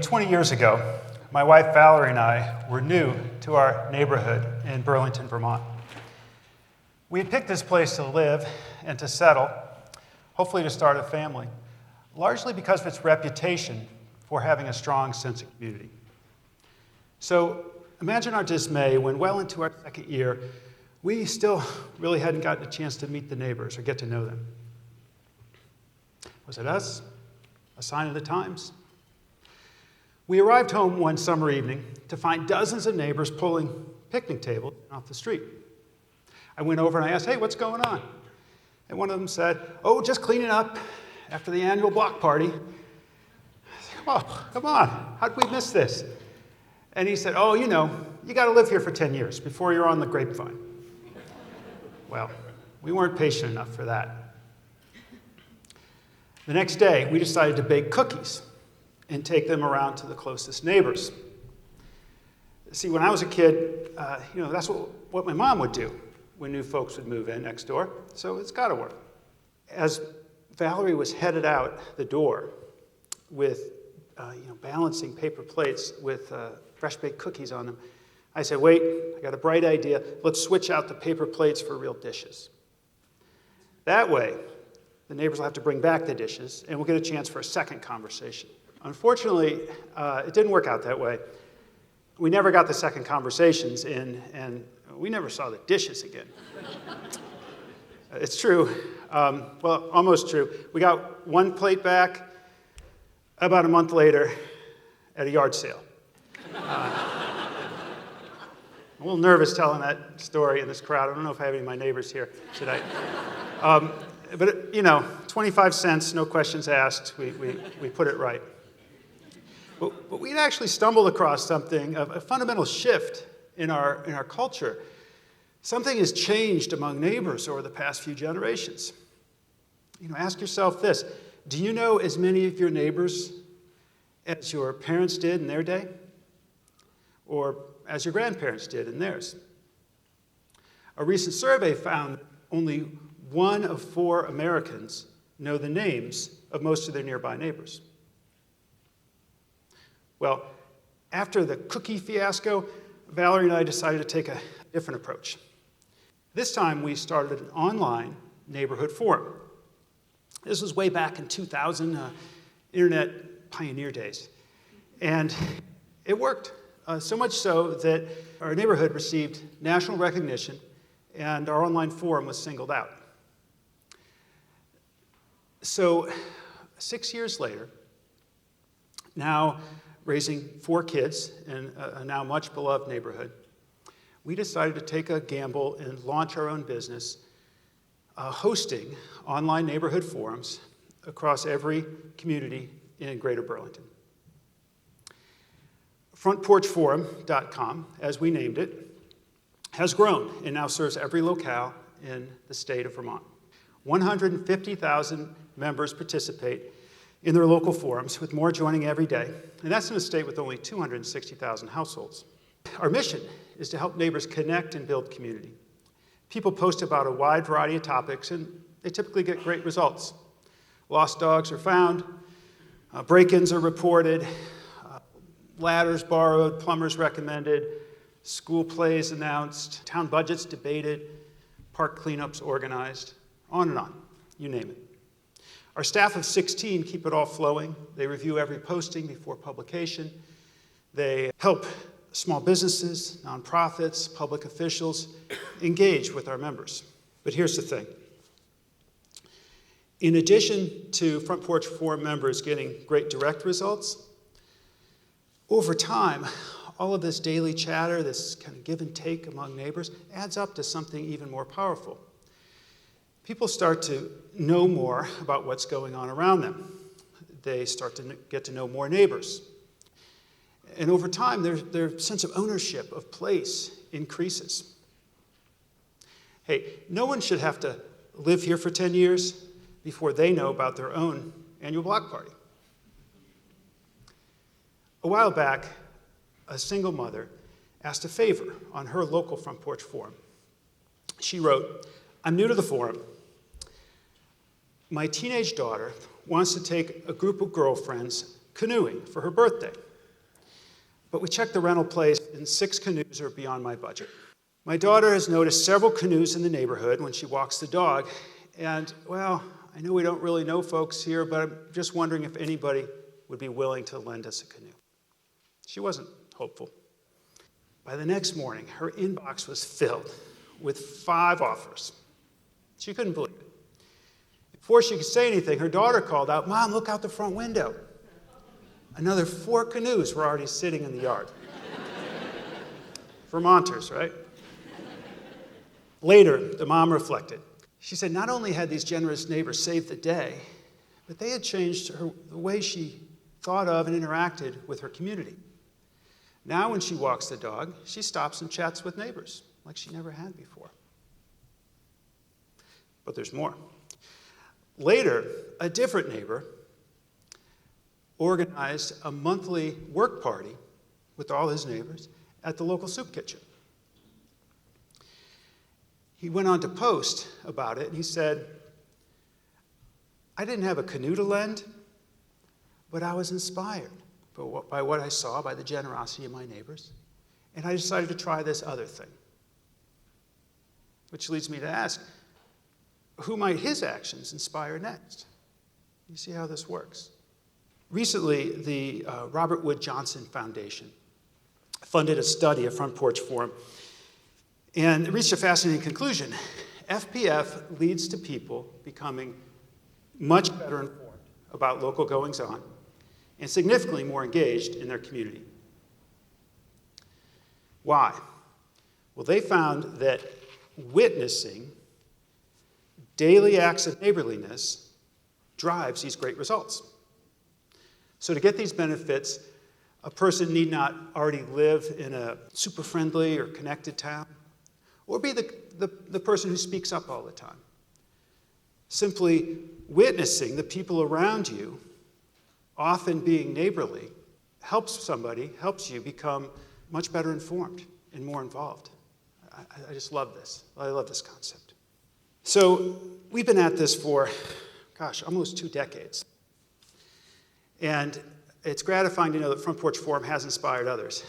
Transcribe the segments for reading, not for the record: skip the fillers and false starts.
20 years ago, my wife Valerie and I were new to our neighborhood in Burlington, Vermont. We had picked this place to live and to settle, hopefully to start a family, largely because of its reputation for having a strong sense of community. So imagine our dismay when well into our second year, we still really hadn't gotten a chance to meet the neighbors or get to know them. Was it us? A sign of the times? We arrived home one summer evening to find dozens of neighbors pulling picnic tables off the street. I went over and I asked, "Hey, what's going on?" And one of them said, "Oh, just cleaning up after the annual block party." I said, "Oh, come on, how'd we miss this?" And he said, "Oh, you got to live here for 10 years before you're on the grapevine." Well, we weren't patient enough for that. The next day, we decided to bake cookies and take them around to the closest neighbors. See, when I was a kid, that's what my mom would do when new folks would move in next door, so it's got to work. As Valerie was headed out the door with, balancing paper plates with fresh baked cookies on them, I said, "Wait, I got a bright idea. Let's switch out the paper plates for real dishes. That way, the neighbors will have to bring back the dishes, and we'll get a chance for a second conversation." Unfortunately, it didn't work out that way. We never got the second conversations in, and we never saw the dishes again. It's true. Well, almost true. We got one plate back about a month later at a yard sale. I'm a little nervous telling that story in this crowd. I don't know if I have any of my neighbors here today. But 25 cents, no questions asked. We put it right. But we'd actually stumbled across something, a fundamental shift in our culture. Something has changed among neighbors over the past few generations. Ask yourself this: do you know as many of your neighbors as your parents did in their day? Or as your grandparents did in theirs? A recent survey found only 1 of 4 Americans know the names of most of their nearby neighbors. Well, after the cookie fiasco, Valerie and I decided to take a different approach. This time we started an online neighborhood forum. This was way back in 2000, internet pioneer days. And it worked, so much so that our neighborhood received national recognition and our online forum was singled out. So 6 years later, now raising 4 kids in a now much beloved neighborhood, we decided to take a gamble and launch our own business, hosting online neighborhood forums across every community in Greater Burlington. FrontPorchForum.com, as we named it, has grown and now serves every locale in the state of Vermont. 150,000 members participate in their local forums, with more joining every day. And that's in a state with only 260,000 households. Our mission is to help neighbors connect and build community. People post about a wide variety of topics, and they typically get great results. Lost dogs are found, break-ins are reported, ladders borrowed, plumbers recommended, school plays announced, town budgets debated, park cleanups organized, on and on, you name it. Our staff of 16 keep it all flowing. They review every posting before publication. They help small businesses, nonprofits, public officials engage with our members. But here's the thing. In addition to Front Porch Forum members getting great direct results, over time, all of this daily chatter, this kind of give and take among neighbors, adds up to something even more powerful. People start to know more about what's going on around them. They start to get to know more neighbors. And over time, their sense of ownership of place increases. Hey, no one should have to live here for 10 years before they know about their own annual block party. A while back, a single mother asked a favor on her local Front Porch Forum. She wrote, "I'm new to the forum. My teenage daughter wants to take a group of girlfriends canoeing for her birthday. but we checked the rental place, and 6 canoes are beyond my budget. My daughter has noticed several canoes in the neighborhood when she walks the dog, and, well, I know we don't really know folks here, but I'm just wondering if anybody would be willing to lend us a canoe. She wasn't hopeful. By the next morning, her inbox was filled with 5 offers. She couldn't believe it. Before she could say anything, her daughter called out, "Mom, look out the front window." Another 4 canoes were already sitting in the yard. Vermonters, right? Later, the mom reflected. She said not only had these generous neighbors saved the day, but they had changed the way she thought of and interacted with her community. Now when she walks the dog, she stops and chats with neighbors like she never had before. But there's more. Later, a different neighbor organized a monthly work party with all his neighbors at the local soup kitchen. He went on to post about it, and he said, "I didn't have a canoe to lend, but I was inspired by what I saw, by the generosity of my neighbors, and I decided to try this other thing." Which leads me to ask, who might his actions inspire next? You see how this works. Recently, the Robert Wood Johnson Foundation funded a study of Front Porch Forum, and it reached a fascinating conclusion. FPF leads to people becoming much better informed about local goings-on and significantly more engaged in their community. Why? Well, they found that witnessing daily acts of neighborliness drives these great results. So to get these benefits, a person need not already live in a super friendly or connected town, or be the person who speaks up all the time. Simply witnessing the people around you, often being neighborly, helps you become much better informed and more involved. I just love this. I love this concept. So we've been at this for, almost 2 decades. And it's gratifying to know that Front Porch Forum has inspired others.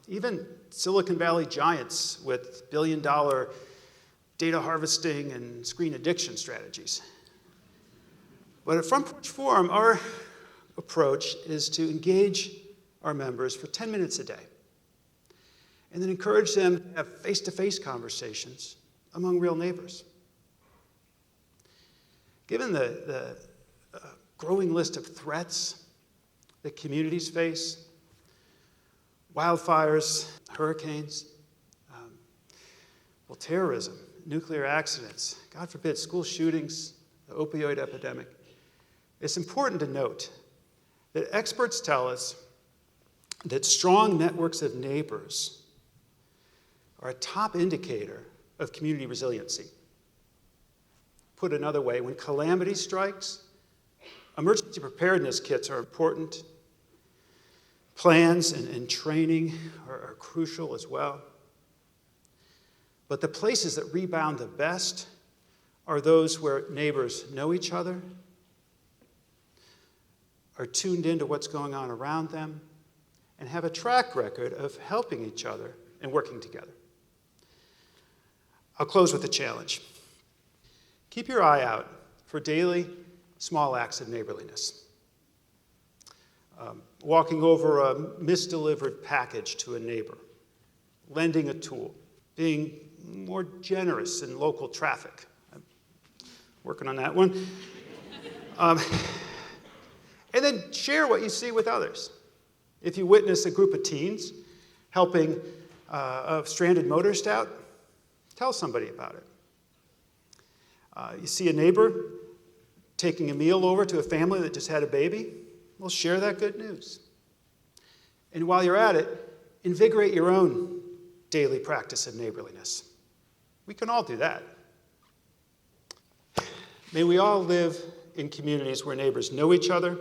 Even Silicon Valley giants with billion-dollar data harvesting and screen addiction strategies. But at Front Porch Forum, our approach is to engage our members for 10 minutes a day, and then encourage them to have face-to-face conversations among real neighbors. Given the growing list of threats that communities face, wildfires, hurricanes, terrorism, nuclear accidents, God forbid, school shootings, the opioid epidemic, it's important to note that experts tell us that strong networks of neighbors are a top indicator of community resiliency. Put another way, when calamity strikes, emergency preparedness kits are important. Plans and training are crucial as well. But the places that rebound the best are those where neighbors know each other, are tuned into what's going on around them, and have a track record of helping each other and working together. I'll close with a challenge. Keep your eye out for daily small acts of neighborliness. Walking over a misdelivered package to a neighbor, lending a tool, being more generous in local traffic. I'm working on that one. And then share what you see with others. If you witness a group of teens helping a stranded motorist out, tell somebody about it. You see a neighbor taking a meal over to a family that just had a baby, well, share that good news. And while you're at it, invigorate your own daily practice of neighborliness. We can all do that. May we all live in communities where neighbors know each other,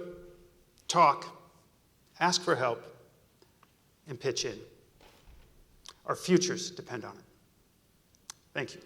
talk, ask for help, and pitch in. Our futures depend on it. Thank you.